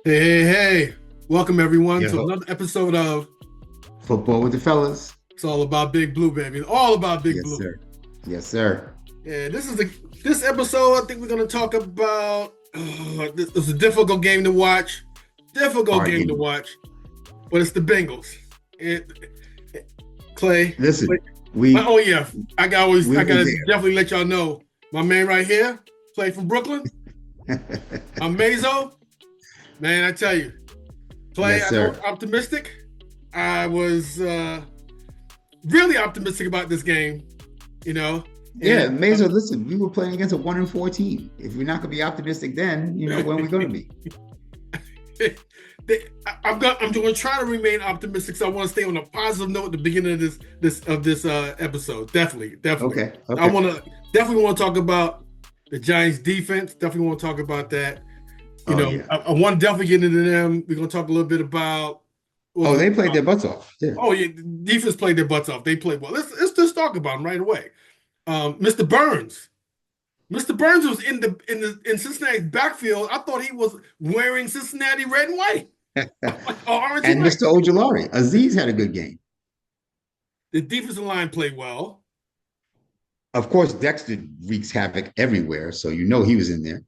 Hey, hey, hey. Welcome everyone to Yo, another episode of football with the fellas. It's All About Big Blue, baby. All about Big Yes, Blue. sir. Yes, sir. Yeah, this episode, I think we're gonna talk about this is a difficult game to watch. Difficult Hard game to game. watch, but it's the Bengals. It, Clay. Listen, Clay- we oh yeah, we I were gotta definitely let y'all know. My man right here, Clay from Brooklyn. there. I'm Mazo. Man, I tell you, Clay, Yes, I know sir. it's optimistic. I was really optimistic about this game, you know. Yeah, And Mazer, listen, we were playing against a 1-4 team. If we're not gonna be optimistic then, when are we gonna be? I'm going to try to remain optimistic. So I want to stay on a positive note at the beginning of this episode. Definitely. Okay, I okay. want to definitely want to talk about the Giants defense. Definitely want to talk about that. Oh yeah. I want to definitely get into them. We're going to talk a little bit about what Oh, was it? they played their butts off. Yeah. Oh yeah, the defense played their butts off. They played well. Let's just talk about them right away. Mr. Burns. Mr. Burns was in Cincinnati's backfield. I thought he was wearing Cincinnati red and white, or orange and And white. Mr. Ojulari, Aziz had a good game. The defensive line played well, Of course, Dexter wreaks havoc everywhere, so he was in there.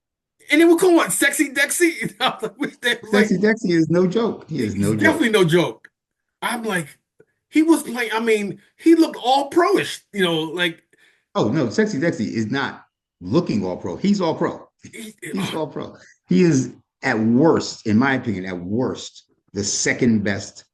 and it was cool. What sexy Dexy? Like Sexy Dexter is no joke. He is he's no joke. definitely no joke. I'm like, he was playing. I mean, he looked all pro-ish. Like Oh no, Sexy Dexy is not looking all pro. He's all pro. he, He's all pro. He is at worst, in my opinion, at worst, the second best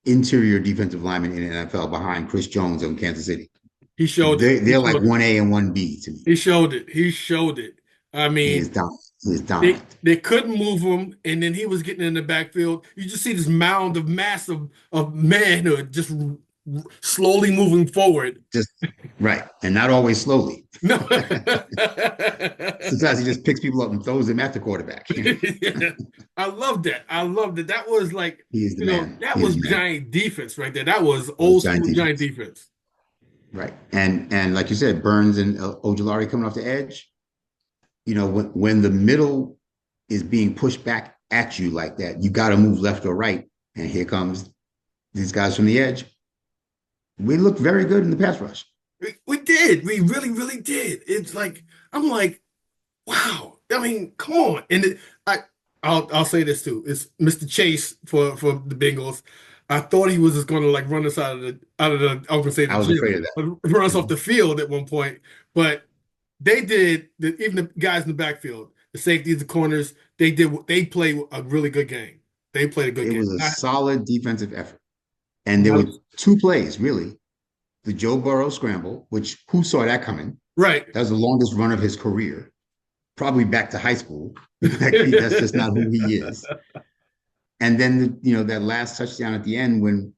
interior defensive lineman in the NFL behind Chris Jones on Kansas City. he showed it. They're like 1A and 1B to me. He showed it. He showed it. I He is mean, dominant. He is they dominant. they couldn't move him, and then he was getting in the backfield. You just see this mound of massive of manhood just slowly moving forward. Just right. And not always slowly. No, Sometimes he just picks people up and throws them at the quarterback. yeah. I love that. I love that. That was like He is the man. that He is was the man. giant defense right there. That was Those old giant school giant defense. defense. Right. And like you said, Burns and Ojulari coming off the edge. When the middle is being pushed back at you like that, you got to move left or right. And here comes these guys from the edge. We looked very good in the pass rush. We did. We really, really did. It's like I'm like, wow. I mean, come on. And I'll say this too. It's Mr. Chase for the Bengals. I thought he was just going to like run us out of the I was going to say the I was afraid of gym, that. but run us off the field at one point. But they did. Even the guys in the backfield, the safeties, the corners, they played a really good game. They played a good It game. was a solid defensive effort. And there I were was- two plays, really. The Joe Burrow scramble, which who saw that coming? right. That was the longest run of his career, probably back to high school. That's just not who he is. And then, that last touchdown at the end when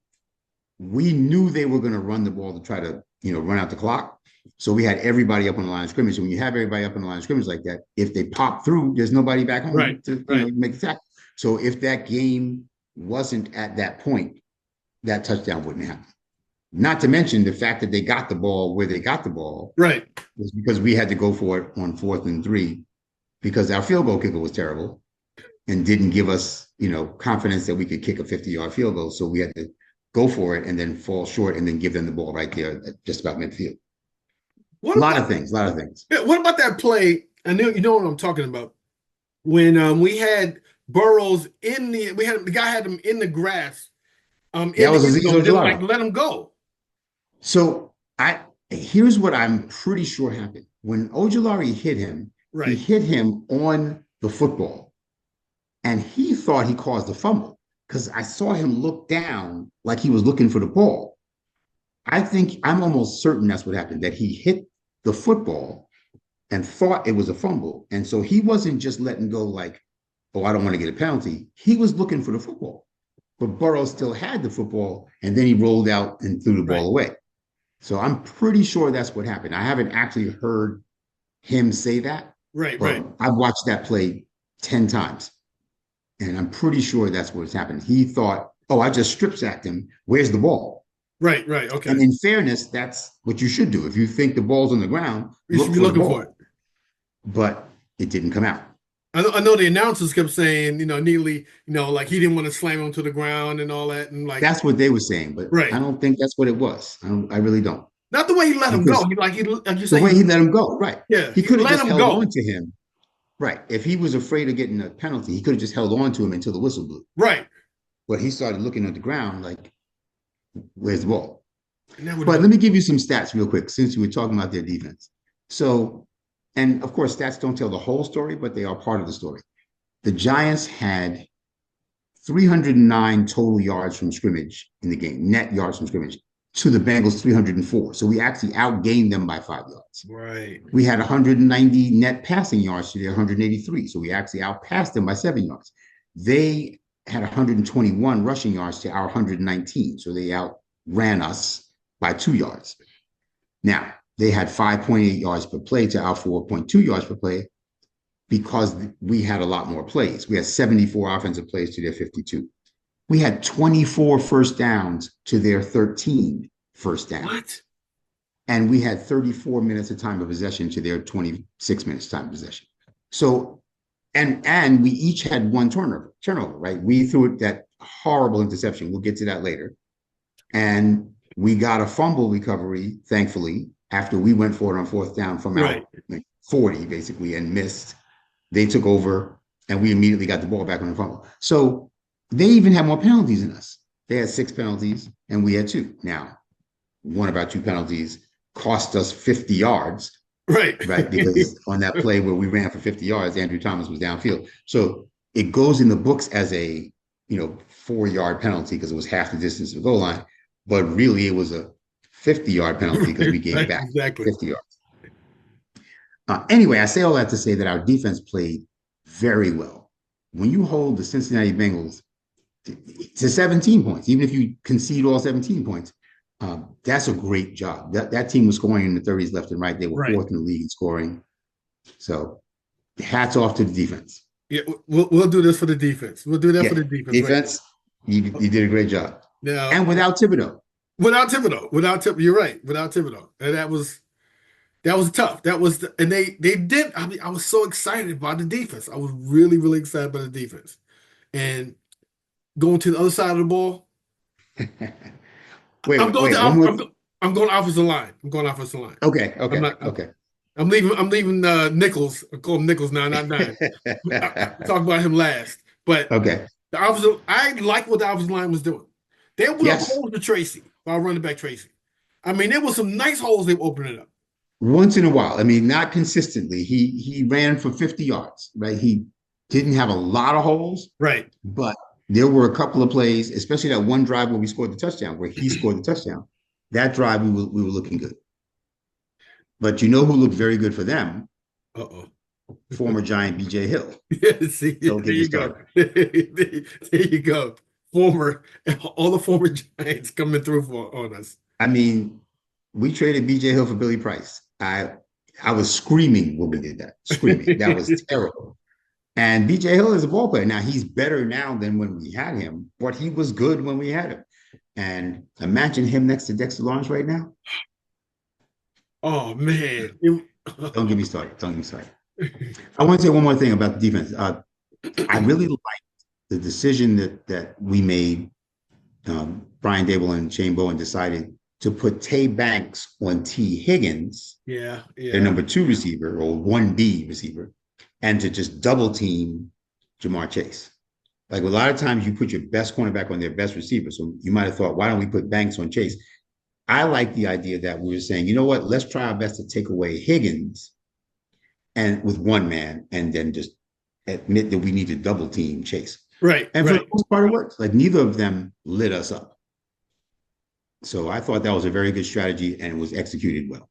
we knew they were going to run the ball to try to, run out the clock. So we had everybody up on the line of scrimmage. And when you have everybody up on the line of scrimmage like that, if they pop through, there's nobody back home Right. to Right. make the tackle. So if that game wasn't at that point, that touchdown wouldn't happen. Not to mention the fact that they got the ball where they got the ball Right. was because we had to go for it on 4th and 3 because our field goal kicker was terrible and didn't give us, confidence that we could kick a 50-yard field goal. So we had to go for it and then fall short and then give them the ball right there at just about midfield. What A lot about of things, a lot of things. Yeah, what about that play? I know you know what I'm talking about. When we had Burrows the guy had him in the grass, in That was the end Azeez zone, didn't Ojulari. let him go. So here's what I'm pretty sure happened. When Ojulari hit him, he Right, hit him on the football. And he thought he caused the fumble because I saw him look down like he was looking for the ball. I'm almost certain that's what happened, that he hit the football and thought it was a fumble. And so he wasn't just letting go like, oh, I don't want to get a penalty. He was looking for the football. But Burrow still had the football, and then he rolled out and threw the right, ball away. So I'm pretty sure that's what happened. I haven't actually heard him say that, right. but I've watched that play 10 times. And I'm pretty sure that's what's happened. He thought, oh, I just strip sacked him. Where's the ball? Right. Okay. And in fairness, that's what you should do. If you think the ball's on the ground, You look should be for the looking ball. for it. But it didn't come out. I know the announcers kept saying, Neely, like he didn't want to slam him to the ground and all that, and like, That's what they were saying, but I right, don't think that's what it was. I really don't. not the way he let him go. Because Like you the say, way he let him go, right. yeah, He he could have let just him held on go, to him. Right. If he was afraid of getting a penalty, he could have just held on to him until the whistle blew. right, But he started looking at the ground like, where's the ball? and that would have But been let me give you some stats real quick since you were talking about their defense. So, and of course, stats don't tell the whole story, but they are part of the story. The Giants had 309 total yards from scrimmage in the game, net yards from scrimmage, to the Bengals 304. So we actually outgained them by 5 yards. right, We had 190 net passing yards to their 183. So we actually outpassed them by 7 yards. They had 121 rushing yards to our 119. So they outran us by 2 yards. Now, they had 5.8 yards per play to our 4.2 yards per play because we had a lot more plays. We had 74 offensive plays to their 52. We had 24 first downs to their 13 first down. what? And we had 34 minutes of time of possession to their 26 minutes time of possession. So, and we each had one turnover, right? We threw it that horrible interception. We'll get to that later. And we got a fumble recovery, thankfully, after we went for it on fourth down from our Right, 40, basically, and missed. They took over, and we immediately got the ball back on the fumble. So they even had more penalties than us. They had 6 penalties, and we had 2. Now, one of our 2 penalties cost us 50 yards, right, right? Because on that play where we ran for 50 yards, Andrew Thomas was downfield. So it goes in the books as a 4-yard penalty because it was half the distance to the goal line, but really it was a 50-yard penalty because we gave right, back exactly, 50 yards. Anyway, I say all that to say that our defense played very well. When you hold the Cincinnati Bengals to 17 points, even if you concede all 17 points, that's a great job. That team was scoring in the 30s left and right. They were right. fourth in the league in scoring. So hats off to the defense. Yeah, we'll do this for the defense. We'll do that for Yeah, the defense right defense, you did a great job. now. And without Thibodeau. Without Thibodeau, you're right. Without Thibodeau, and that was tough. And they did. I mean, I was so excited about the defense. I was really, really excited about the defense. And going to the other side of the ball, I'm Wait, going to wait, one more. I'm going offensive line. I'm going offensive line. Okay, I'm okay, not. okay. I'm leaving Nichols. I call him Nichols now, not Dime. We'll talk about him last. But Okay. I like what the offensive line was doing. They opened up Yes. holes to Tracy, our running back Tracy. I mean, there was some nice holes they were opening up. Once in a while. I mean, not consistently. He ran for 50 yards, right? He didn't have a lot of holes, Right. but there were a couple of plays, especially that one drive where we scored the touchdown, where he scored the touchdown. That drive we were looking good. But you know who looked very good for them? Uh-oh. Former Giant BJ Hill. Yeah, see, Don't there get me you go. started. There you go. All the former Giants coming through on us. I mean, we traded BJ Hill for Billy Price. I was screaming when we did that. Screaming. That was terrible. And BJ Hill is a ball player. Now he's better now than when we had him, but he was good when we had him. And imagine him next to Dexter Lawrence right now. Oh man. Don't get me started. Don't get me started. I want to say one more thing about the defense. I really like the decision that we made. Brian Dable and Shane Bowen decided to put Tay Banks on T. Higgins, Yeah, their yeah. number 2 receiver or 1B receiver, and to just double team Jamar Chase. Like a lot of times you put your best cornerback on their best receiver. So you might have thought, why don't we put Banks on Chase? I like the idea that we were saying, you know what, let's try our best to take away Higgins and with one man and then just admit that we need to double team Chase. Right, And for the right. most part, it worked. Like neither of them lit us up. So I thought that was a very good strategy and it was executed well.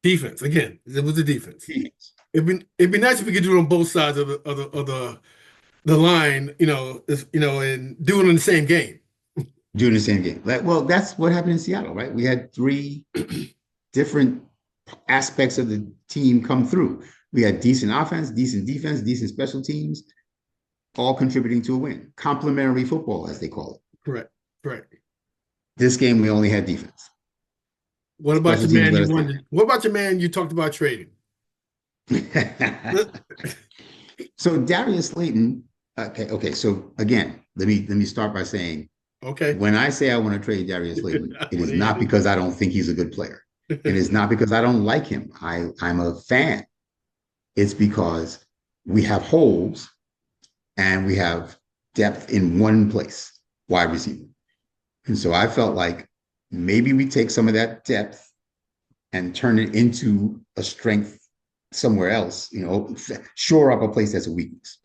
Defense again. It was the defense. It'd be nice if we could do it on both sides of the line. And do it in the same game. During the same game. Like, well, that's what happened in Seattle, right? We had 3 different aspects of the team come through. We had decent offense, decent defense, decent special teams, all contributing to a win. Complementary football, as they call it. Correct, correct. This game, we only had defense. What about Special your teams man let you us down. wanted? What about your man you talked about trading? So Darius Slayton, okay. So again, let me start by saying Okay. when I say I want to trade Darius Slayton, I it want is to hear not because I don't think he's a good player. And it's it. not because I don't like him. I'm a fan. It's because we have holes and we have depth in one place, wide receiver. And so I felt like maybe we take some of that depth and turn it into a strength somewhere else, shore up a place that's a weakness.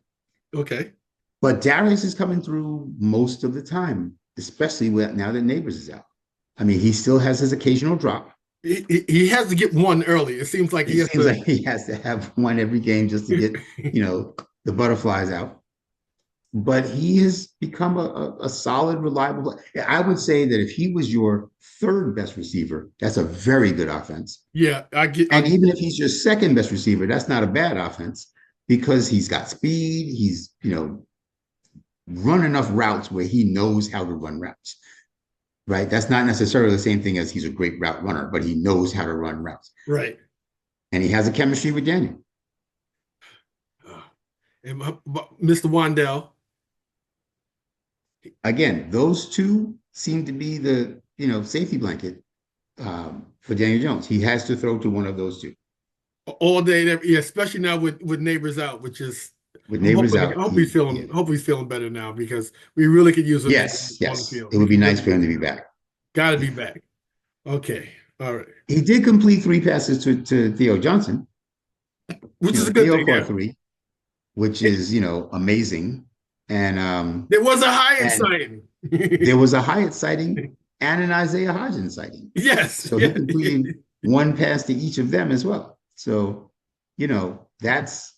Okay. But Darius is coming through most of the time, especially now that Neighbors is out. I mean, he still has his occasional drop. He has to get one early. It seems like It he has seems to. like he has to have one every game just to get, the butterflies out. But he has become a solid, reliable. I would say that if he was your third best receiver, that's a very good offense. Yeah, I get. And even if he's your second best receiver, that's not a bad offense because he's got speed. He's, run enough routes where he knows how to run routes, right? That's not necessarily the same thing as he's a great route runner, but he knows how to run routes. Right. And he has a chemistry with Daniel. And Mr. Wandell. Again, those two seem to be the, safety blanket for Daniel Jones. He has to throw to one of those two. All day, yeah, especially now with neighbors out, which is With I'm neighbors hoping out, yeah. hope he's feeling better now because we really could use him Yes, on the yes. field. It We would be could nice really for him use to him. be back. Got to be back. Okay. All right. He did complete three passes to Theo Johnson. Which is a good Theo thing. caught Yeah. three, which It, is, amazing. And there was a Hyatt and sighting. there was a Hyatt sighting and an Isaiah Hodgins sighting. Yes. So he Yeah. completed one pass to each of them as well. So, that's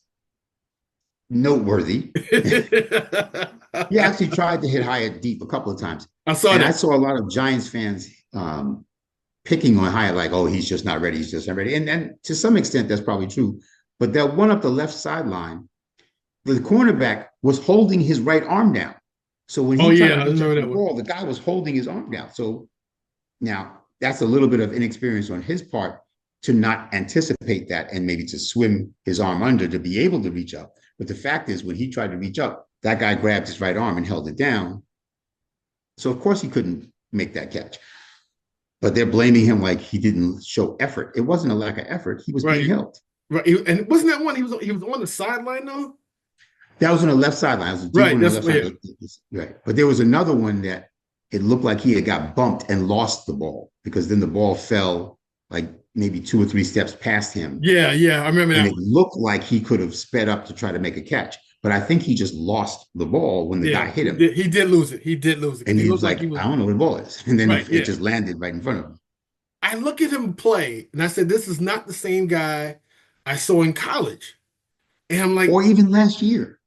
noteworthy. He actually tried to hit Hyatt deep a couple of times. I saw And I that. saw a lot of Giants fans picking on Hyatt, like, oh, he's just not ready. He's just not ready. And to some extent, that's probably true. But that one up the left sideline, the cornerback was holding his right arm down. So when Oh he tried yeah, to I reach out remember for that the one. ball, the guy was holding his arm down. So now that's a little bit of inexperience on his part to not anticipate that and maybe to swim his arm under to be able to reach up. But the fact is, when he tried to reach up, that guy grabbed his right arm and held it down. So of course he couldn't make that catch. But they're blaming him like he didn't show effort. It wasn't a lack of effort. He was being Right. held. Right. And wasn't that one he was on the sideline though? That was on the left sideline. It was a deep Right. one on the That's left yeah. side. Right. But there was another one that it looked like he had got bumped and lost the ball because then the ball fell like maybe 2 or 3 steps past him. Yeah, yeah. I remember And that it one. looked like he could have sped up to try to make a catch. But I think he just lost the ball when the Yeah, guy hit he him. did. He did lose it. He did lose it because And he he looked was like he like, was I don't know what the ball is. And then right. it Yeah. just landed right in front of him. I look at him play and I said, this is not the same guy I saw in college. And I'm like, Or even last year.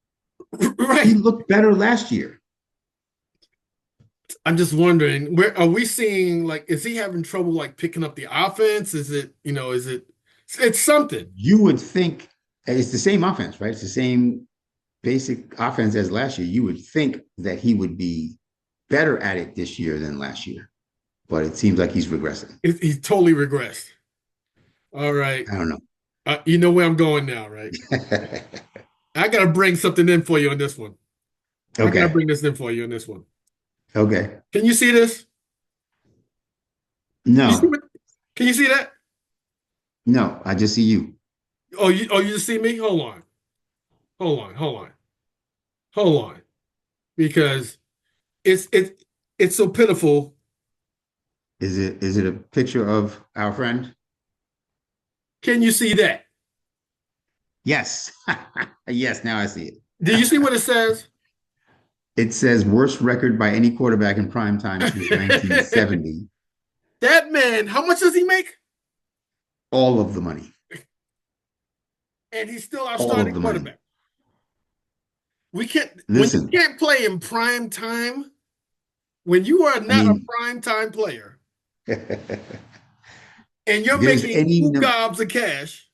He right. looked better last year. I'm just wondering, where are we seeing like, is he having trouble like picking up the offense? It's something. You would think it's the same offense, right? It's the same basic offense as last year. You would think that he would be better at it this year than last year, but it seems like he's regressing. He's totally regressed. All right. I don't know. You know where I'm going now, right? I gotta bring something in for you on this one. I gotta Okay. bring this in for you on this one. Okay. Can you see this? You see No, what? Can you see that? no, I just see you. Oh, you just see me? Hold on, because it's so pitiful. Is it a picture of our friend? Can you see that? Yes. Yes, now I see it. Did you see what it says? It says worst record by any quarterback in prime time since That 1970. man, how much does he make? All of the money. And he's still our All of starting the money. quarterback. We can't when you Listen, can't play in prime time, when you are I not a mean, prime time player there's and you're making any two gobs of cash,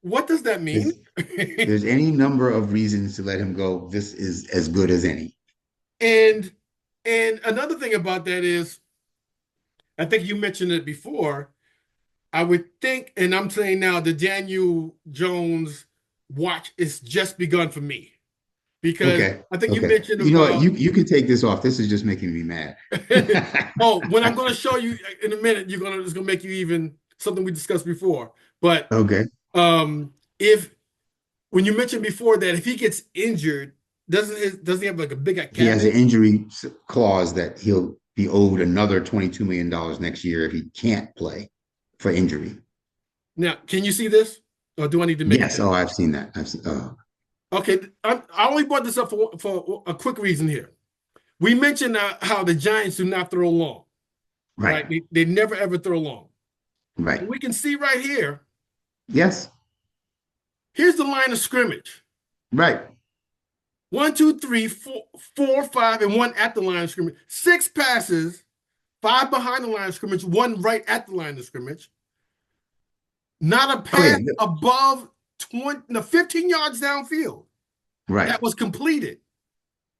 what does that mean? there's there's any number of reasons to let him go. This is as good as any. And and another thing about that is, I think you mentioned it before. I would think, and I'm saying now, the Daniel Jones watch is just begun for me because Okay. I think you Okay. mentioned You know what? about. You can take this off. This is just making me mad. Oh, when I'm going to show you in a minute, it's gonna make you even something we discussed before. But Okay. if when you mentioned before that if he gets injured, doesn't he have like a big He cap has an hit? injury clause that he'll be owed another $22 million next year if he can't play for injury. Now, can you see this, or do I need to make it Yes. Oh, bigger? I've seen that. I've seen, oh, Okay, I only brought this up for a quick reason here. We mentioned how the Giants do not throw long, right? right. They never ever throw long. Right. And we can see right here. Yes. Here's the line of scrimmage. Right. One, two, three, four, five, and one at the line of scrimmage. Six passes, five behind the line of scrimmage, one right at the line of scrimmage. Not a Oh, yeah. pass above 20, no, 15 yards downfield Right. that was completed.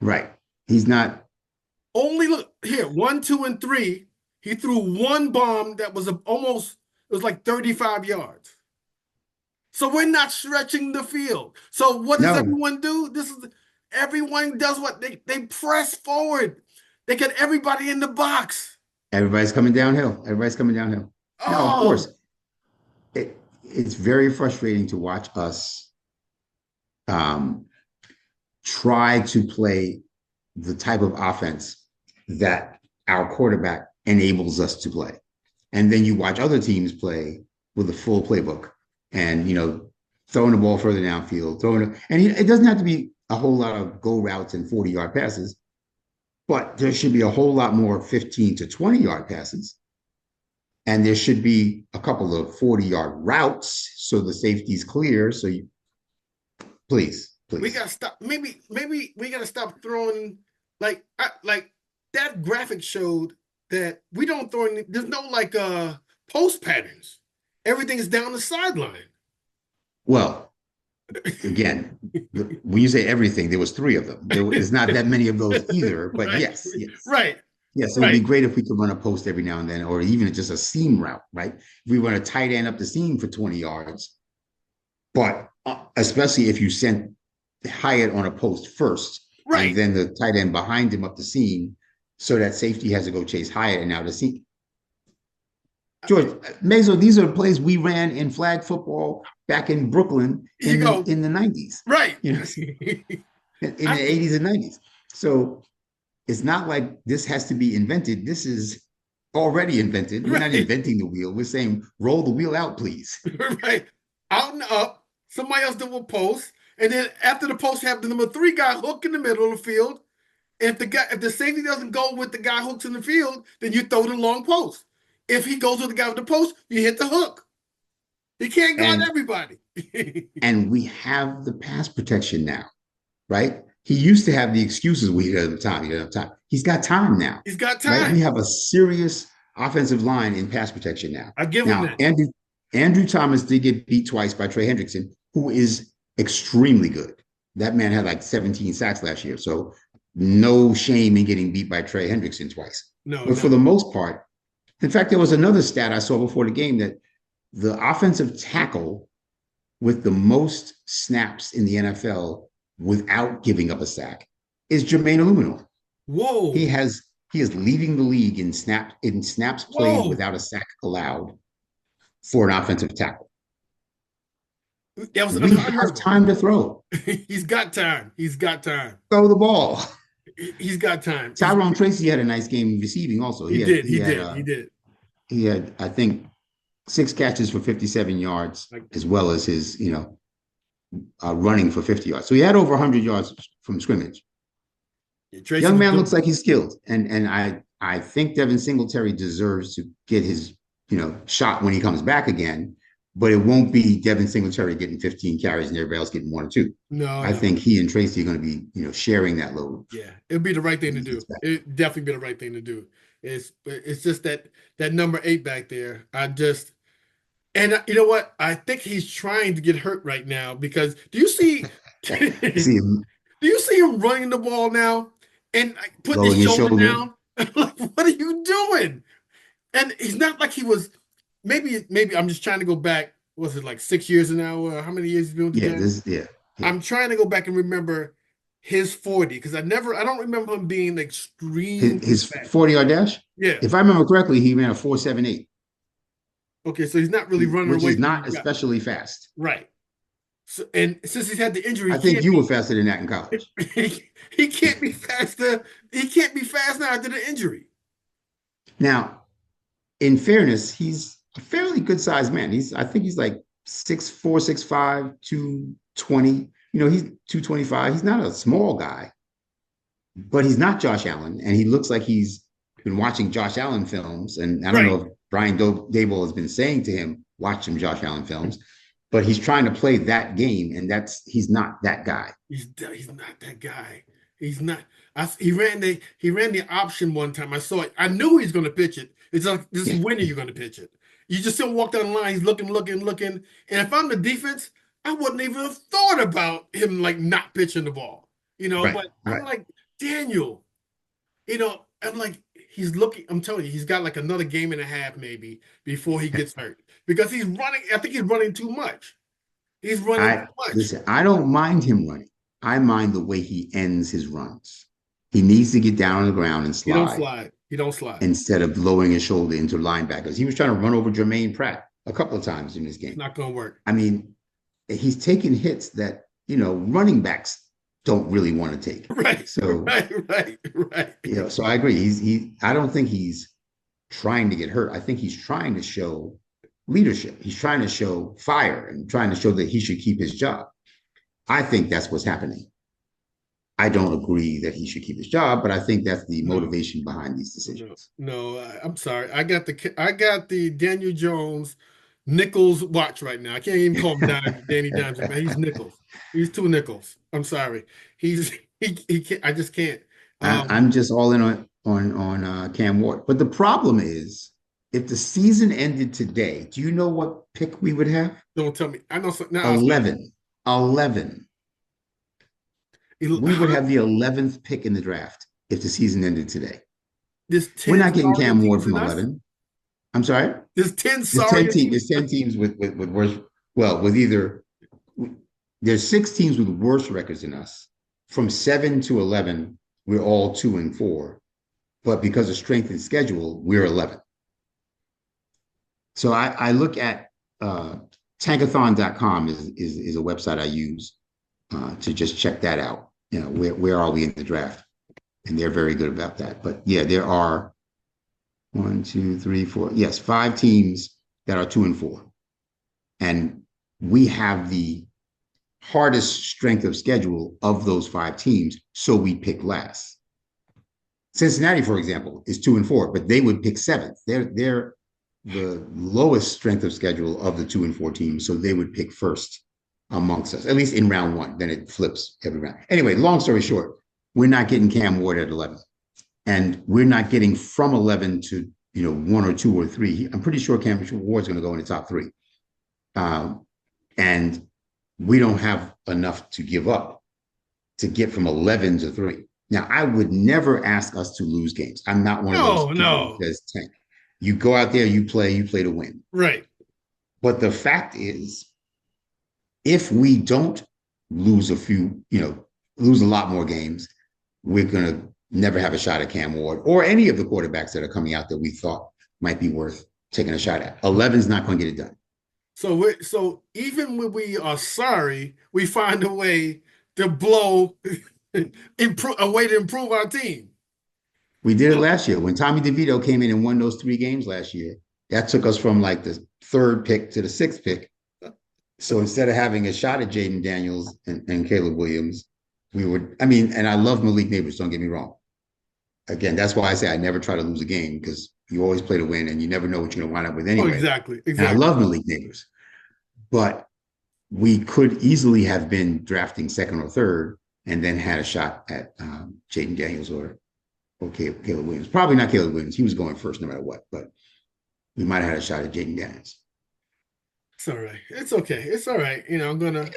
Right. He's not. Only look here, one, two, and three. He threw one bomb that was almost, it was like 35 yards. So we're not stretching the field. So what does No. everyone do? Everyone does what they press forward. They get everybody in the box. Everybody's coming downhill. Everybody's coming downhill. Now, of Oh, course, it's very frustrating to watch us um, try to play the type of offense that our quarterback enables us to play. And then you watch other teams play with a full playbook and, throwing the ball further downfield, and it doesn't have to be a whole lot of go routes and 40-yard passes, but there should be a whole lot more 15 to 20-yard passes. And there should be a couple of 40-yard routes so the safety's clear. So please, we please. gotta stop. Maybe we gotta stop throwing like that graphic showed that we don't throw any, there's no like post patterns. Everything is down the sideline. Well, again, when you say everything, there was three of them. There's not that many of those either, but Right, yes, yes. right, Yes, it would be right. great if we could run a post every now and then, or even just a seam route, right? If we run a tight end up the seam for 20 yards, but especially if you sent Hyatt on a post first and Right. then the tight end behind him up the seam so that safety has to go chase Hyatt and now the seam. George, Meso, these are plays we ran in flag football back in Brooklyn You go, in the 90s, right. you know, in the I, 80s and 90s. So it's not like this has to be invented. This is already invented. We're not right, inventing the wheel. We're saying roll the wheel out, please. right. Out and up. Somebody else do a post. And then after the post, have the number three guy hook in the middle of the field. If the safety doesn't go with the guy hooks in the field, then you throw the long post. If he goes with the guy with the post, you hit the hook. He can't guard And everybody. and we have the pass protection now, right? He used to have the excuses we had at the time. He didn't have time. He's got time now, He's got right? We time. have a serious offensive line in pass protection now. I give him Now, that. Andrew Thomas did get beat twice by Trey Hendrickson, who is extremely good. That man had like 17 sacks last year. So no shame in getting beat by Trey Hendrickson twice. No, But for no. the most part, in fact, there was another stat I saw before the game that the offensive tackle with the most snaps in the NFL without giving up a sack is Jermaine Illuminor. He Whoa. has he is leading the league in snaps played Whoa. without a sack allowed for an offensive tackle. That was We unheard have of. time to throw. He's got time. He's got time. Throw the ball. He's got time. Tyrone Tracy had a nice game receiving also. He did. He did. He did. He had I think 6 catches for 57 yards Like as well as his, running for 50 yards. So he had over 100 yards from scrimmage. Tracy Young was man doing looks like he's skilled, and I think Devin Singletary deserves to get his shot when he comes back again. But it won't be Devin Singletary getting 15 carries and everybody else getting one or two. no, I no. think he and Tracy are going to be sharing that load. Yeah, it'd be the right thing to do. It definitely be the right thing to do. It's just that number eight back there. And you know what? I think he's trying to get hurt right now because do you see See do him you see him running the ball now and like, putting his lowering his shoulder shoulder. down? Like, what are you doing? And he's not like he was maybe I'm just trying to go back. Was it like 6 years now? How many years he's been with the Yeah, Giants? yeah. I'm trying to go back and remember his 40 because I don't remember him being extremely His fast. 40-yard dash, Yeah. if I remember correctly, he ran a 4.78, Okay, so he's not really running which away is from you. not especially fast. Right. So, and since he's had the injury, I think you were faster than that in college. he can't be faster. He can't be fast now after the injury. Now, in fairness, he's a fairly good sized man. I think he's like 6'4", 6'5", 220. He's 225. He's not a small guy, but he's not Josh Allen. And he looks like he's been watching Josh Allen films. And I don't know Right. if Brian Dable has been saying to him, watch some Josh Allen films, but he's trying to play that game. And he's not that guy. He's not that guy. He's not. He ran the option one time. I saw it. I knew he's going to pitch it. It's like this is Yeah, when are you going to pitch it? You just don't walk down the line. He's looking, looking, looking. And if I'm the defense, I wouldn't even have thought about him like not pitching the ball. right, But I'm right. like Daniel. I'm like he's looking. I'm telling you, he's got like another game and a half maybe before he gets hurt because he's running. I think he's running too much. He's running too I much. Listen, I don't mind him running. I mind the way he ends his runs. He needs to get down on the ground and He don't slide slide. He don't slide. instead of lowering his shoulder into linebackers. He was trying to run over Jermaine Pratt a couple of times in this It's game. not going to work. I mean, he's taking hits that, running backs don't really want to take. Right, So, right. so I agree. I don't think he's trying to get hurt. I think he's trying to show leadership. He's trying to show fire and trying to show that he should keep his job. I think that's what's happening. I don't agree that he should keep his job, but I think that's the No, motivation behind these no, decisions. no. I'm sorry. I got the Daniel Jones Nichols watch right now. I can't even call him Danny Dimes. Man, he's Nichols. He's two Nichols. I'm sorry. He's he can't, I just can't. Um, I'm just all in on Cam Ward. But the problem is, if the season ended today, do you know what pick we would have? don't tell me. I know now. 11. 11. We would How have the 11th pick in the draft if the season ended today. there's We're 10 not getting sorrier Cam Ward teams from than us? 11. I'm sorry. There's 10 There's 10 sorrier teams. teams. There's 10 teams with worse. Well, with either there's 6 teams with worse records than us. From 7 to 11, we're all 2-4. But because of strength and schedule, we're 11. So I look at tankathon.com is a website I use to just check that out. Where are we in the draft? And they're very good about that. But yeah, there are 1, 2, 3, 4. Yes, 5 teams that are 2-4. And we have the hardest strength of schedule of those 5 teams. So we pick last. Cincinnati, for example, is 2-4, but they would pick 7th. They're the lowest strength of schedule of the 2-4 teams, so they would pick first amongst us, at least in round 1. Then it flips every round. Anyway, long story short, we're not getting Cam Ward at 11, and we're not getting from 11 to 1 or 2 or 3. I'm pretty sure Cam Ward's going to go in the top 3, and we don't have enough to give up to get from 11 to 3. Now, I would never ask us to lose games. I'm not one of those No, people who no. says tank. You go out there, you play to win. Right. But the fact is, if we don't lose lose a lot more games, we're going to never have a shot at Cam Ward or any of the quarterbacks that are coming out that we thought might be worth taking a shot at. 11's not going to get it done. So even when we are sorry, we find a way to blow a way to improve our team. We did it last year when Tommy DeVito came in and won those 3 games last year. That took us from like the 3rd pick to the 6th pick. So instead of having a shot at Jaden Daniels and Caleb Williams, and I love Malik Neighbors, don't get me wrong. Again, that's why I say I never try to lose a game, because you always play to win and you never know what you're going to wind up with Oh, anyway. exactly. And I love Malik Neighbors, but we could easily have been drafting 2nd or 3rd and then had a shot at Jaden Daniels or Caleb Williams. Probably not Caleb Williams. He was going first no matter what, but we might have had a shot at Jaden Daniels. It's all right. It's okay. It's all right. I'm gonna,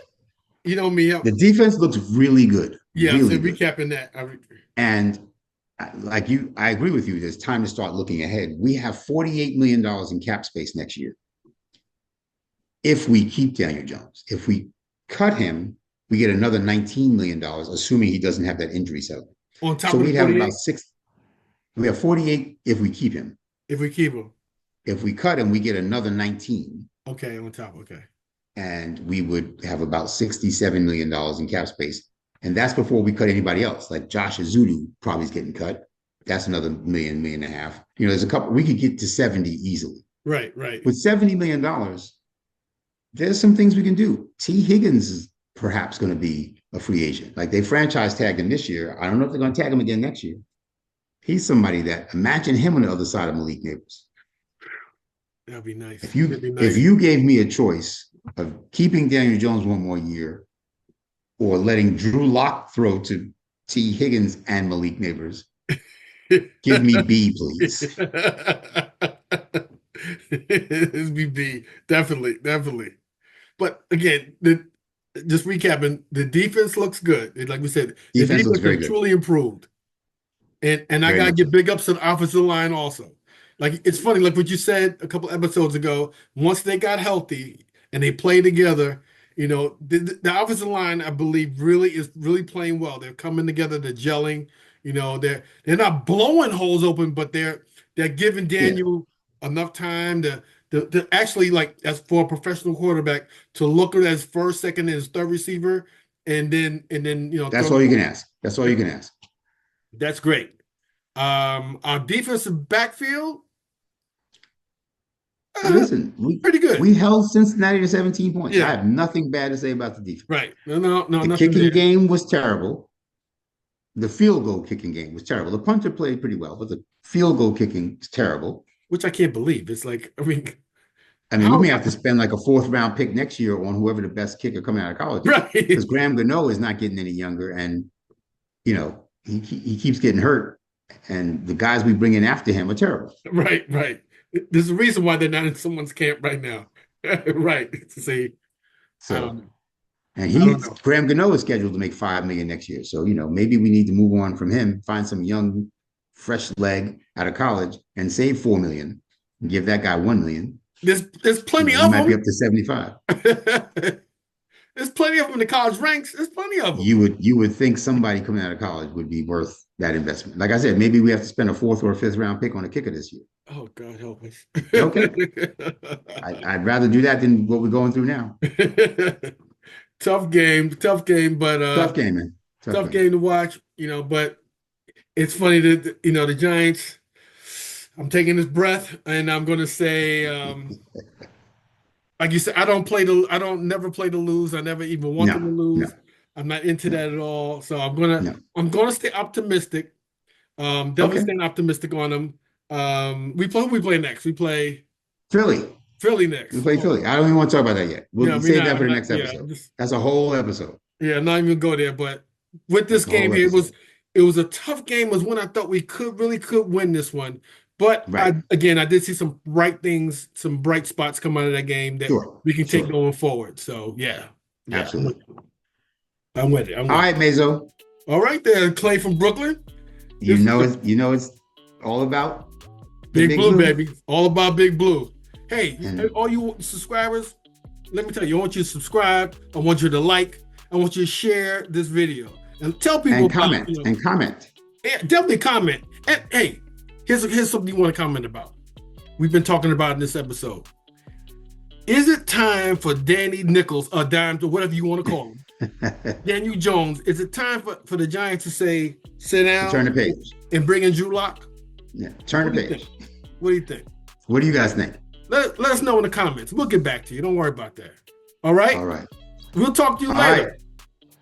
me. The defense looks really good. Yeah. So Really good. recapping that. And like you, I agree with you. There's time to start looking ahead. We have $48 million in cap space next year. if we keep Daniel Jones. If we cut him, we get another $19 million, assuming he doesn't have that injury settlement. On top So of the we'd have about 48, six. We have 48 if we keep him. if we keep him. If we cut him, we get another 19. Okay, on top. Okay. And we would have about $67 million in cap space. And that's before we cut anybody else. Like Josh Azudu probably is getting cut. That's another million and a half. There's a couple, we could get to 70 easily. Right, right. With $70 million, there's some things we can do. T. Higgins is perhaps going to be a free agent. Like they franchise tagged him this year. I don't know if they're going to tag him again next year. He's somebody that, imagine him on the other side of Malik Neighbors. That'd be nice. If you gave me a choice of keeping Daniel Jones one more year or letting Drew Lock throw to T. Higgins and Malik Neighbors, give me B, please. It's B. Definitely, definitely. But again, just recapping, the defense looks good. Like we said, the Defense looks very has good. truly improved. And I gotta give big ups to the offensive line also. Like it's funny, like what you said a couple episodes ago. Once they got healthy and they played together, the offensive line, I believe, is really playing well. They're coming together, they're gelling. They're not blowing holes open, but they're giving Daniel enough time to actually, like, as for a professional quarterback, to look at his first, second, and his third receiver, and then that's all you can ask. That's all you can ask. That's great. Our defensive backfield, listen, pretty good. We held Cincinnati to 17 points. Yeah. I have nothing bad to say about the defense. Right. No. The kicking game was terrible. The field goal kicking game was terrible. The punter played pretty well, but the field goal kicking is terrible. Which I can't believe. It's like, we may have to spend like a 4th round pick next year on whoever the best kicker coming out of college is. Right. Because Graham Gano is not getting any younger, and he keeps getting hurt, and the guys we bring in after him are terrible. Right. There's a reason why they're not in someone's camp right now. Right. See. And Graham Gano is scheduled to make $5 million next year. So, maybe we need to move on from him, find some young, fresh leg out of college and save $4 million and give that guy $1 million. There's plenty of them. Might be up to 75. There's plenty of them in the college ranks. There's plenty of them. You would think somebody coming out of college would be worth that investment. Like I said, maybe we have to spend a 4th or a 5th round pick on a kicker this year. Oh, God help us. Okay. I'd rather do that than what we're going through now. Tough game, but tough game, man. Tough game to watch, but it's funny that the Giants, I'm taking this breath and I'm gonna say, like you said, I don't never play to lose. I never even want them to lose. No. I'm not into that at all. So I'm gonna stay optimistic. Definitely staying optimistic on them. We play next. We play Philly next. We play Philly. I don't even want to talk about that yet. We'll save that for the next episode. That's a whole episode. Yeah, not even go there. But with this game here, it was a tough game. It was when I thought we could win this one. But I did see some bright things, some bright spots come out of that game that we can take going forward. So yeah. Absolutely. I'm with it. All right, Mazo. All right, there, Clay from Brooklyn. It's all about Big Blue, baby. All about Big Blue. Hey, all you subscribers, let me tell you, I want you to subscribe. I want you to like. I want you to share this video and tell people and comment. Yeah, definitely comment. And hey, here's something you want to comment about. We've been talking about in this episode. Is it time for Danny Nichols, or Dime, or whatever you want to call him, Daniel Jones? Is it time for the Giants to say, sit down, turn the page, and bring in Drew Lock? Yeah, turn the page. What do you think? What do you guys think? Let us know in the comments. We'll get back to you. Don't worry about that. All right? All right. We'll talk to you later. Right.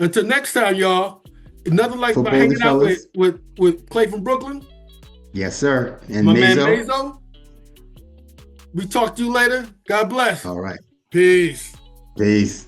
Until next time, y'all. Another like by hanging out with Clay from Brooklyn. Yes, sir. And my man Mazo. We talk to you later. God bless. All right. Peace. Peace.